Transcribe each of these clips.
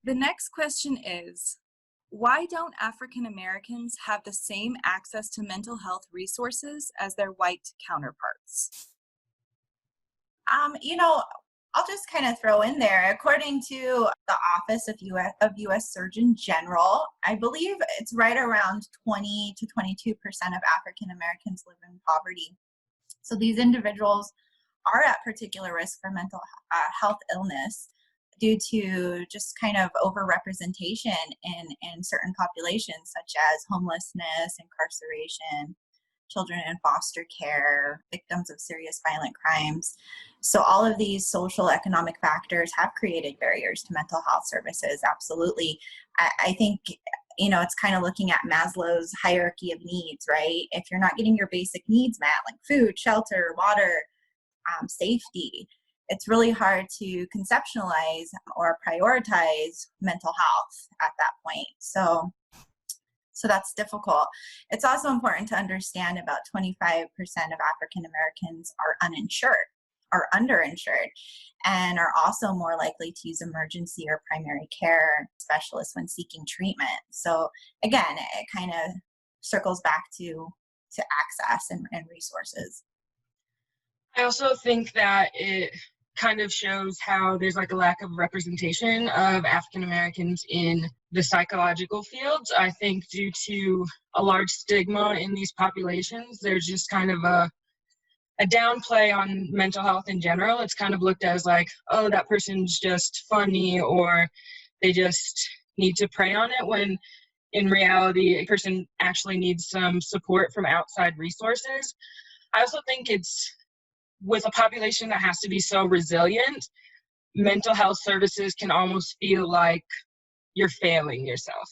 The next question is, why don't African Americans have the same access to mental health resources as their white counterparts? You know, I'll just kind of throw in there, according to the Office of U.S. Surgeon General, I believe it's right around 20 to 22% of African Americans live in poverty. So these individuals are at particular risk for mental health illness due to just kind of overrepresentation in certain populations, such as homelessness, incarceration, children in foster care, victims of serious violent crimes. So all of these social economic factors have created barriers to mental health services. Absolutely. I think, it's kind of looking at Maslow's hierarchy of needs, right? If you're not getting your basic needs met, like food, shelter, water, safety, it's really hard to conceptualize or prioritize mental health at that point. So that's difficult. It's also important to understand about 25% of African Americans are uninsured, are underinsured, and are also more likely to use emergency or primary care specialists when seeking treatment. So again, it kind of circles back to access and resources. I also think that it kind of shows how there's like a lack of representation of African Americans in the psychological fields. I think due to a large stigma in these populations, there's just kind of a downplay on mental health in general. It's kind of looked as like, oh, that person's just funny, or they just need to prey on it, when in reality, a person actually needs some support from outside resources. I also think it's, with a population that has to be so resilient, mental health services can almost feel like you're failing yourself.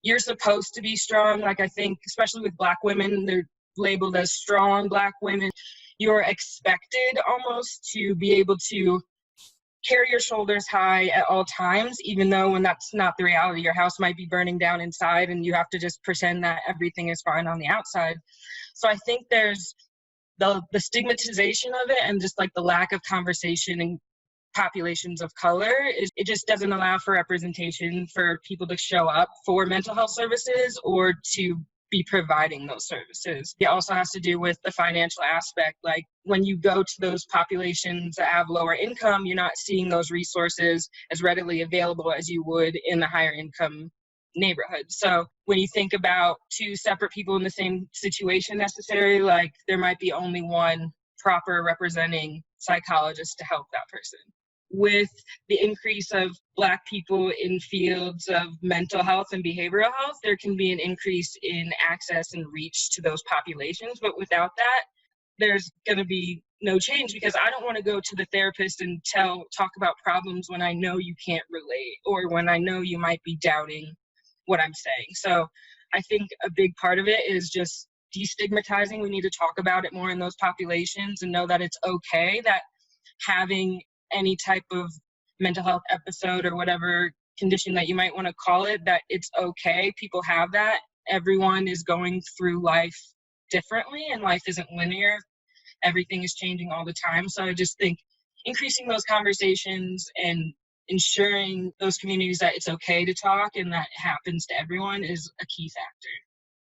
You're supposed to be strong. Like, I think, especially with Black women, they're labeled as strong Black women. You're expected almost to be able to carry your shoulders high at all times, even though when that's not the reality, your house might be burning down inside and you have to just pretend that everything is fine on the outside. So I think there's the stigmatization of it, and just like the lack of conversation in populations of color, it just doesn't allow for representation for people to show up for mental health services or to be providing those services. It also has to do with the financial aspect. Like, when you go to those populations that have lower income, you're not seeing those resources as readily available as you would in the higher income neighborhood. So when you think about two separate people in the same situation necessarily, like, there might be only one proper representing psychologist to help that person. With the increase of Black people in fields of mental health and behavioral health, there can be an increase in access and reach to those populations. But without that, there's going to be no change, because I don't want to go to the therapist and talk about problems when I know you can't relate, or when I know you might be doubting what I'm saying. So I think a big part of it is just destigmatizing. We need to talk about it more in those populations and know that it's okay, that having any type of mental health episode or whatever condition that you might want to call it, that it's okay. People have that. Everyone is going through life differently, and life isn't linear. Everything is changing all the time. So I just think increasing those conversations and ensuring those communities that it's okay to talk and that it happens to everyone is a key factor.